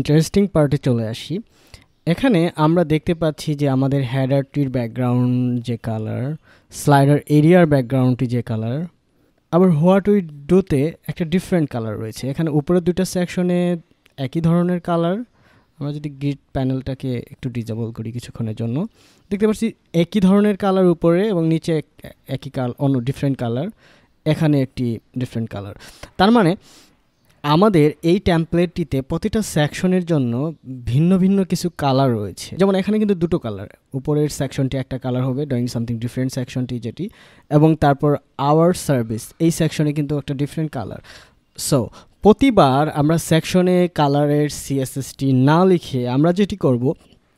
Interesting পার্টে চলে আসি। এখানে আমরা দেখতে পাচ্ছি যে আমাদের হেডারটির ব্যাকগ্রাউন্ড যে কালার, স্লাইডার এরিয়ার ব্যাকগ্রাউন্ডটি যে কালার, আবার হোয়াট উই ডুতে একটা ডিফারেন্ট কালার রয়েছে। এখানে উপরের দুটো সেকশনে একই ধরনের কালার। আমরা যদি গ্রিড প্যানেলটাকে একটু ডিজেবল করি কিছুক্ষণের জন্য, দেখতে পাচ্ছি একই ধরনের কালার উপরে এবং নিচে একই অন্য ডিফারেন্ট কালার, এখানে একটি ডিফারেন্ট কালার। তার মানে আমাদের এই টেমপ্লেটটিতে প্রতিটা সেকশনের জন্য ভিন্ন ভিন্ন কিছু কালার রয়েছে। যেমন এখানে কিন্তু দুটো কালার, উপরের সেকশনটি একটা কালার হবে ডুইং সামথিং ডিফারেন্ট সেকশনটি যেটি, এবং তারপর আওয়ার সার্ভিস এই সেকশনে কিন্তু একটা ডিফারেন্ট কালার। সো প্রতিবার আমরা সেকশনে কালারের সিএসএসটি না লিখে আমরা যেটি করব,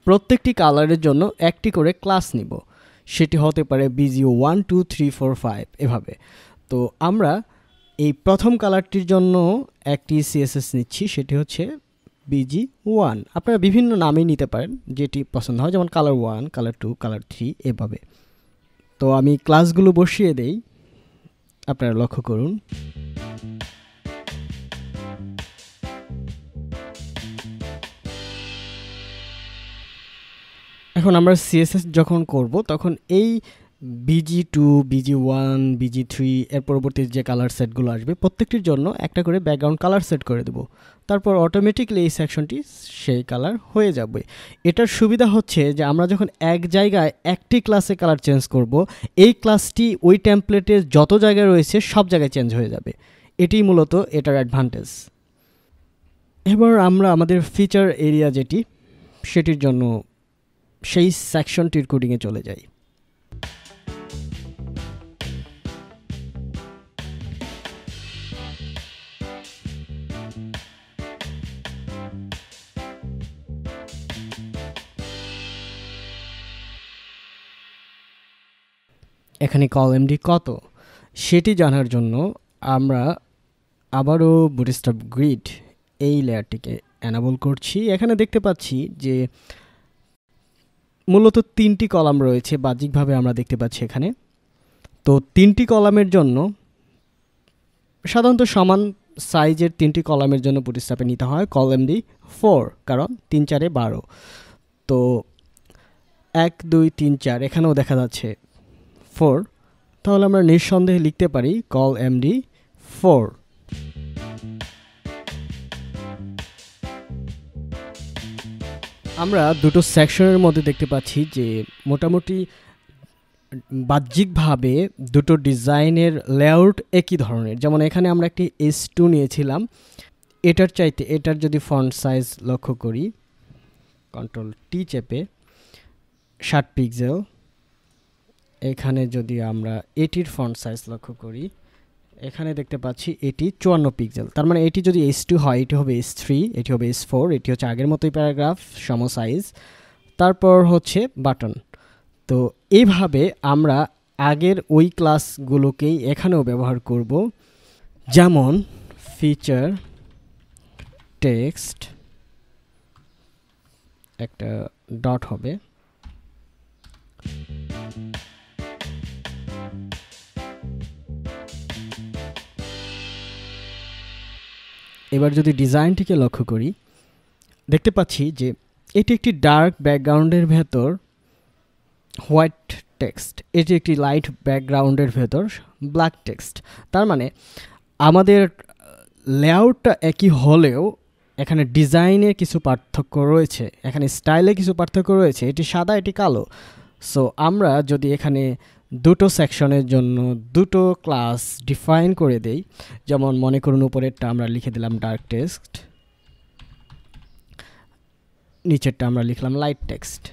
প্রত্যেকটি কালারের জন্য একটি করে ক্লাস নিব। সেটি হতে পারে BGO 1 2 3 4 5 এভাবে। তো আমরা এই প্রথম কালারটির জন্য একটি সিএসএস নিচ্ছি, সেটি হচ্ছে BG1। আপনারা বিভিন্ন নামই নিতে পারেন যেটি পছন্দ হয়, যেমন কালার 1, কালার 2, কালার 3 এভাবে। তো আমি ক্লাসগুলো বসিয়ে দেই, আপনারা লক্ষ্য করুন। এখন আমরা সিএসএস যখন করব তখন এই BG2, BG1, BG3 এর পরবর্তী যে কালার সেটগুলো আসবে প্রত্যেকটির জন্য একটা করে ব্যাকগ্রাউন্ড কালার সেট করে দেব। তারপর অটোমেটিকলি এই সেকশনটি সেই কালার হয়ে যাবে। এটার সুবিধা হচ্ছে যে আমরা যখন এক জায়গায় একটি ক্লাসে কালার চেঞ্জ করব, এই ক্লাসটি ওই টেমপ্লেটের যত জায়গায় রয়েছে সব জায়গায় চেঞ্জ হয়ে যাবে। এটিই মূলত এটার অ্যাডভান্টেজ। এবার আমরা আমাদের ফিচার এরিয়া যেটি, সেটির জন্য সেই সেকশনটির কোডিংয়ে চলে যাই। এখানে কলামটি কত সেটি জানার জন্য আমরা আবারও বুটস্ট্র্যাপ গ্রিড এই লেয়ারটিকে এনাবল করছি। এখানে দেখতে পাচ্ছি যে মূলত 3টি কলাম রয়েছে, বাহ্যিকভাবে আমরা দেখতে পাচ্ছি এখানে। তো 3টি কলামের জন্য সাধারণত সমান সাইজের 3টি কলামের জন্য বুটস্ট্র্যাপে নিতে হয় কলাম দি 4, কারণ 3 4 12। তো 1 2 3 4 এখানেও দেখা যাচ্ছে 4, তাহলে আমরা নিঃসন্দেহে লিখতে পারি কল এমডি 4। আমরা দুটো সেকশনের মধ্যে দেখতে পাচ্ছি যে মোটামুটি বাহ্যিকভাবে দুটো ডিজাইনের লেআউট একই ধরনের। যেমন এখানে আমরা একটি S2 নিয়েছিলাম, এটার চাইতে এটার যদি ফন্ট সাইজ লক্ষ্য করি, কন্ট্রোল টি চেপে 60 পিক্সেল, এখানে যদি আমরা এটির ফন্ট সাইজ লক্ষ্য করি, এখানে দেখতে পাচ্ছি এটি 54 পিক্সেল। তার মানে এটি যদি S2 হয় এটি হবে S3, এটি হবে S4, এটি হচ্ছে আগের মতোই প্যারাগ্রাফ সম সাইজ, তারপর হচ্ছে বাটন। তো এইভাবে আমরা আগের ওই ক্লাসগুলোকেই এখানেও ব্যবহার করব। যেমন ফিচার টেক্সট, একটা ডট হবে, এবার যদি ডিজাইনটিকে লক্ষ্য করি দেখতে পাচ্ছি যে এটি একটি ডার্ক ব্যাকগ্রাউন্ডের ভেতর হোয়াইট টেক্সট, এটি একটি লাইট ব্যাকগ্রাউন্ডের ভেতর ব্ল্যাক টেক্সট। তার মানে আমাদের লেআউটটা একই হলেও এখানে ডিজাইনে কিছু পার্থক্য রয়েছে, এখানে স্টাইলে কিছু পার্থক্য রয়েছে, এটি সাদা এটি কালো। সো আমরা যদি এখানে দুটো সেকশনের জন্য দুটো ক্লাস ডিফাইন করে দেই, যেমন মনে করুন উপরেরটা আমরা লিখে দিলাম ডার্ক টেক্সট, নিচেরটা আমরা লিখলাম লাইট টেক্সট।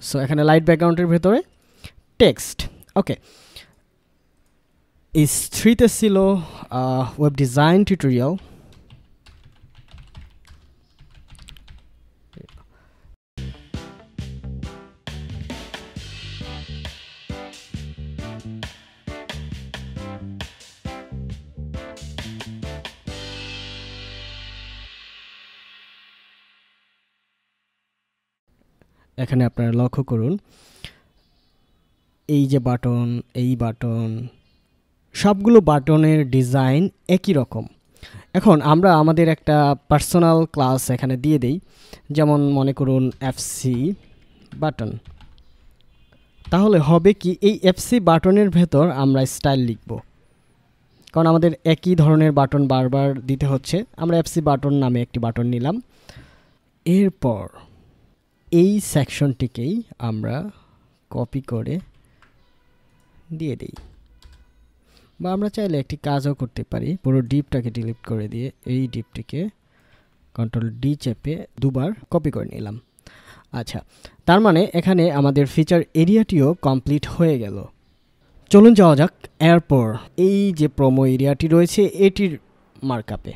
সো এখানে লাইট ব্যাকগ্রাউন্ডের ভেতরে টেক্সট। ওকে, S3-তে ছিল ওয়েব ডিজাইন টিউটোরিয়াল। এখানে আপনারা লক্ষ্য করুন এই যে বাটন, এই বাটন, সবগুলো বাটনের ডিজাইন একই রকম। এখন আমরা আমাদের একটা পার্সোনাল ক্লাস এখানে দিয়ে দেই, যেমন মনে করুন এফসি বাটন। তাহলে হবে কি, এই এফসি বাটনের ভেতর আমরা স্টাইল লিখব, কারণ আমাদের একই ধরনের বাটন বারবার দিতে হচ্ছে। আমরা এফসি বাটন নামে একটি বাটন নিলাম। এরপর এই সেকশনটিকেই আমরা কপি করে দিয়ে দিই, বা আমরা চাইলে একটি কাজও করতে পারি, পুরো ডিপটাকে ডিলিট করে দিয়ে এই ডিপটিকে কন্ট্রোল ডি চেপে দুবার কপি করে নিলাম। আচ্ছা, তার মানে এখানে আমাদের ফিচার এরিয়াটিও কমপ্লিট হয়ে গেল। চলুন যাওয়া যাক এরপর এই যে প্রোমো এরিয়াটি রয়েছে এটির মার্কআপে।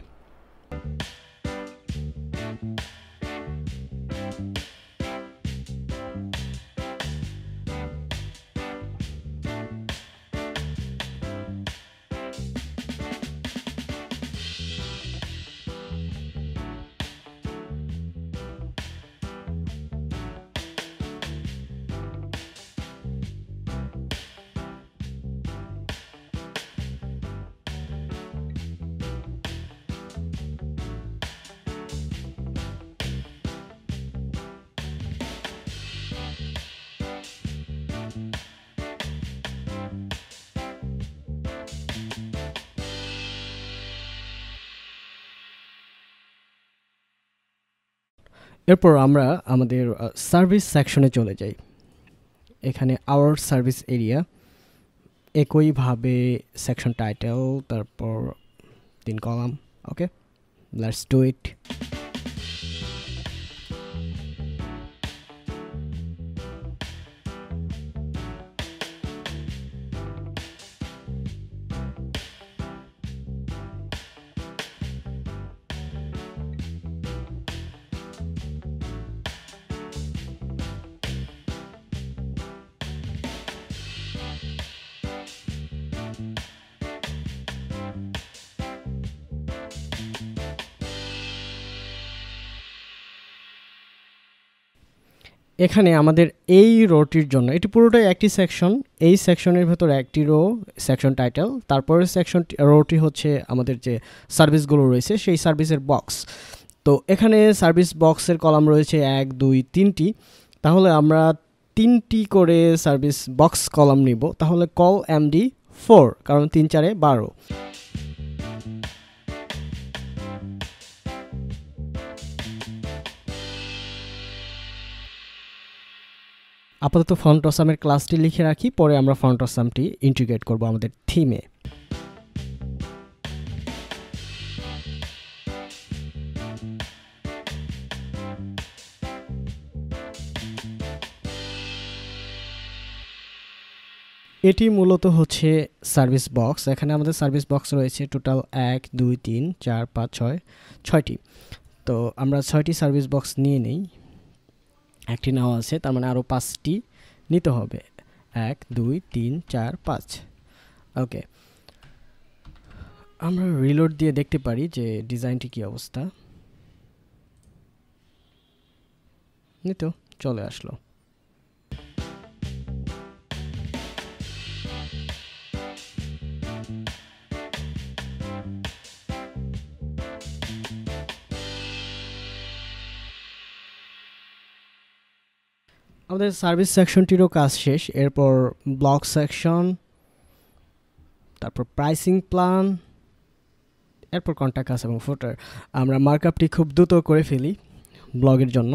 এরপর আমরা আমাদের সার্ভিস সেকশনে চলে যাই। এখানে আওয়ার সার্ভিস এরিয়া, একইভাবে সেকশন টাইটেল, তারপর 3 column. Okay, let's do it. এখানে আমাদের এই রোটির জন্য, এটি পুরোটাই একটি সেকশন, এই সেকশনের ভেতর একটি রো, সেকশন টাইটেল, তারপরে সেকশন রোটি হচ্ছে আমাদের যে সার্ভিসগুলো রয়েছে সেই সার্ভিসের বক্স। তো এখানে সার্ভিস বক্সের কলাম রয়েছে 1 2 3টি, তাহলে আমরা 3টি করে সার্ভিস বক্স কলাম নিব। তাহলে কল এমডি 4, কারণ 3 4 12। আপাতত ফন্ট অসামের ক্লাসটি লিখে রাখি, পরে আমরা ফন্ট অসামটি ইন্টিগ্রেট করব আমাদের থিমে। এটি মূলত হচ্ছে সার্ভিস বক্স। এখানে আমাদের সার্ভিস বক্স রয়েছে টোটাল 1 2 3 4 5 6 6টি। তো আমরা 6টি সার্ভিস বক্স নিয়ে নেই, একটি নেওয়া আছে, তার মানে আরও 5টি নিতে হবে। 1 2 3 4 5। ওকে, আমরা রিলোড দিয়ে দেখতে পারি যে ডিজাইনটি কি অবস্থা। নিতো চলে আসলো। আমাদের সার্ভিস সেকশনটিরও কাজ শেষ। এরপর ব্লগ সেকশন, তারপর প্রাইসিং প্ল্যান, এরপর কন্ট্যাক্ট আস এবং ফুটার। আমরা মার্কআপটি খুব দ্রুত করে ফেলি ব্লগের জন্য।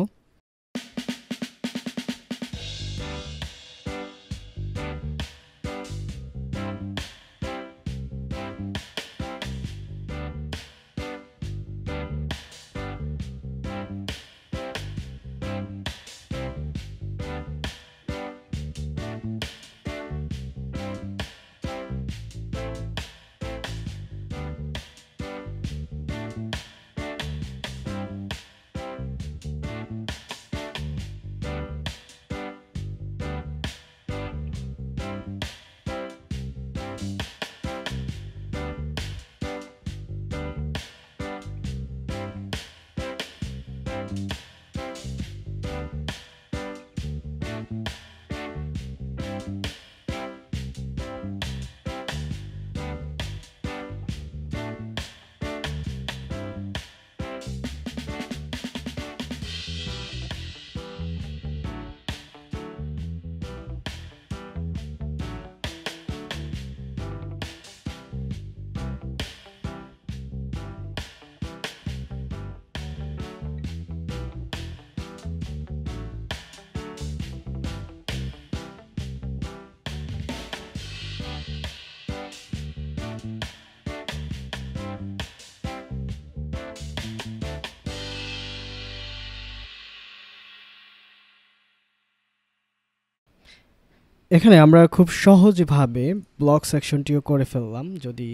এখানে আমরা খুব সহজভাবে ব্লক সেকশনটিও করে ফেললাম। যদি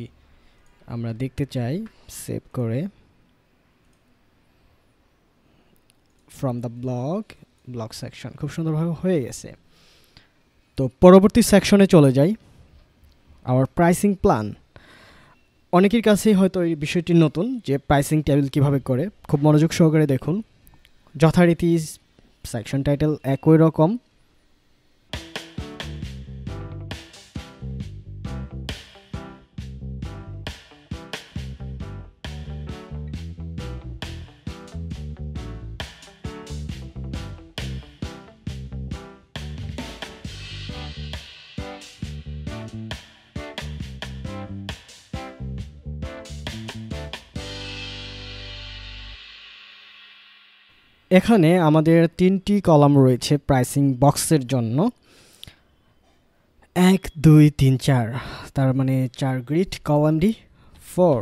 আমরা দেখতে চাই সেভ করে ফ্রম দ্য ব্লক সেকশন খুব সুন্দরভাবে হয়ে গেছে। তো পরবর্তী সেকশনে চলে যাই, আওয়ার প্রাইসিং প্ল্যান। অনেকের কাছেই হয়তো এই বিষয়টি নতুন যে প্রাইসিং টেবিল কিভাবে করে। খুব মনোযোগ সহকারে দেখুন। যথারীতি সেকশন টাইটেল একই রকম, এখানে আমাদের 3টি কলাম রয়েছে প্রাইসিং বক্সের জন্য, 1 2 3 4, তার মানে 4 গ্রিড কলামটি 4।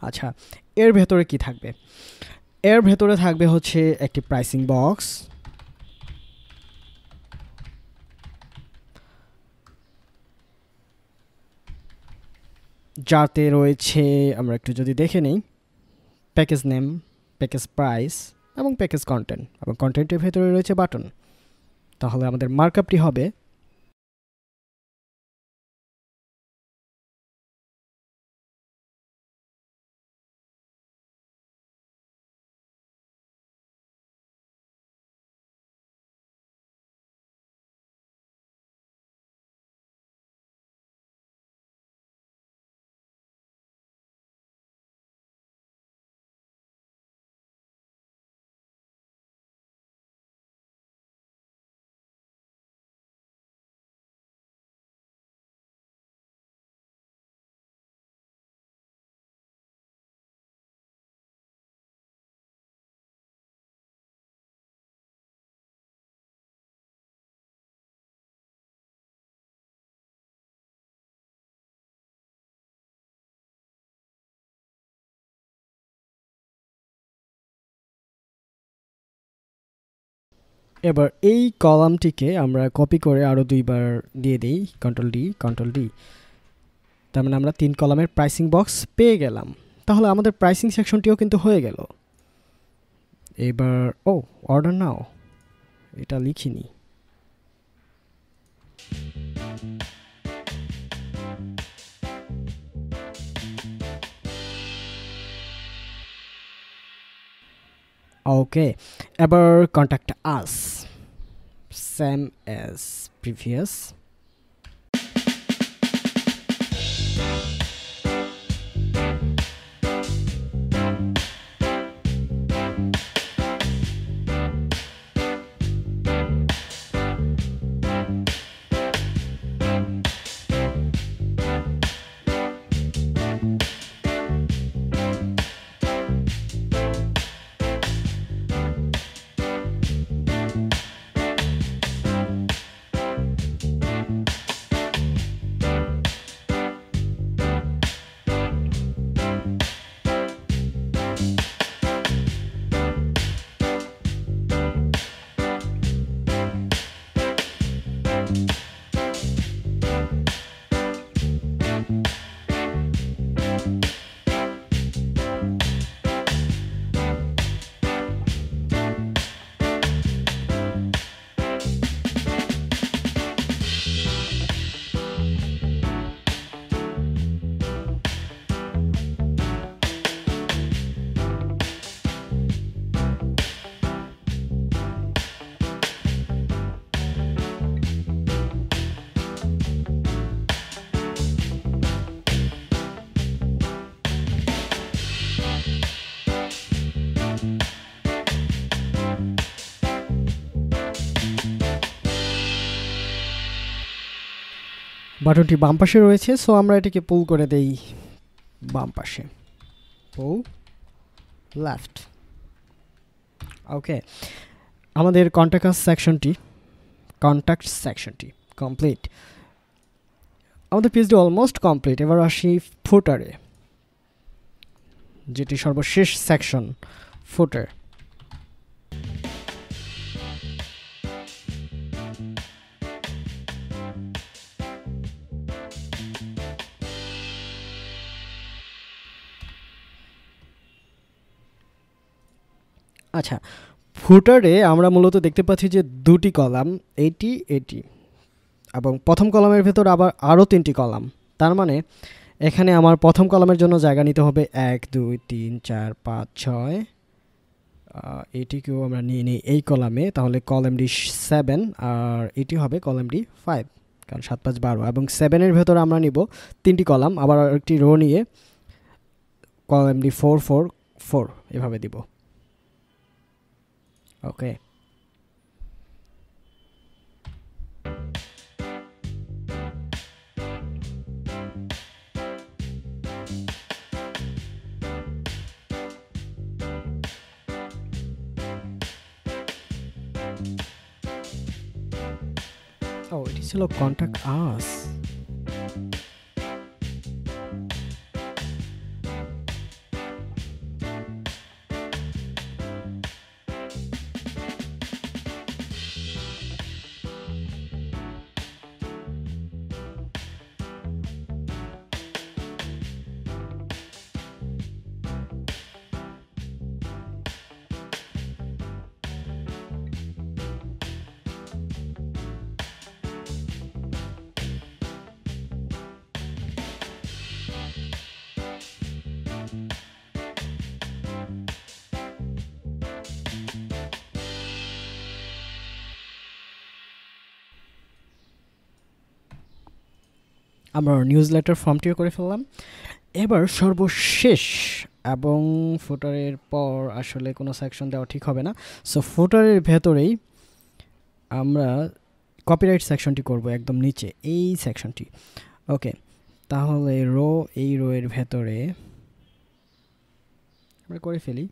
আচ্ছা, এর ভেতরে কি থাকবে? এর ভেতরে থাকবে হচ্ছে একটি প্রাইসিং বক্স, যাতে রয়েছে, আমরা একটু যদি দেখে নেই, প্যাকেজ নেম, প্যাকেজ প্রাইস এবং প্যাকেজ কন্টেন্ট, এবং কন্টেন্টের ভেতরে রয়েছে বাটন। তাহলে আমাদের মার্কআপটি হবে এবার এই কলামটিকে আমরা কপি করে আরও 2বার দিয়ে দিই, কন্ট্রোল ডি। তার মানে আমরা 3 কলামের প্রাইসিং বক্স পেয়ে গেলাম। তাহলে আমাদের প্রাইসিং সেকশনটিও কিন্তু হয়ে গেল। এবার অর্ডার নাও, এটা লিখিনি। ওকে, এবার contact us, same as previous. বাটনটি বাম পাশে রয়েছে, সো আমরা এটিকে পুল করে দেই বাম পাশে, পুল লেফট। ওকে, আমাদের কন্ট্যাক্ট সেকশনটি কমপ্লিট। আমাদের পেজটি অলমোস্ট কমপ্লিট। এবার আসি ফুটারে, যেটি সর্বশেষ সেকশন, ফুটার। আচ্ছা, ফুটারে আমরা মূলত দেখতে পাচ্ছি যে দুটি কলাম, এটি এটি, এবং প্রথম কলামের ভেতর আবার আরও 3টি কলাম। তার মানে এখানে আমার প্রথম কলামের জন্য জায়গা নিতে হবে 1 2 3 4 5 6, এটিকেও আমরা নিয়ে নিই এই কলামে, তাহলে কলাম ডি 7 আর এটি হবে কলাম ডি 5, কারণ 7 5 12, এবং 7-এর ভেতরে আমরা নিব 3টি কলাম, আবার একটি রো নিয়ে কলাম ডি 4 4 4 এভাবে দিব। ওকে, ও এটি ছিল কন্টাক্ট আস। আমরা নিউজ লেটার ফর্মটিও করে ফেললাম। এবার সর্বশেষ, এবং ফুটারের পর আসলে কোনো সেকশন দেওয়া ঠিক হবে না, সো ফুটারের ভেতরেই আমরা কপিরাইট সেকশনটি করব, একদম নিচে এই সেকশনটি। ওকে, তাহলে রো, এই রো এর ভেতরে আমরা করে ফেলি।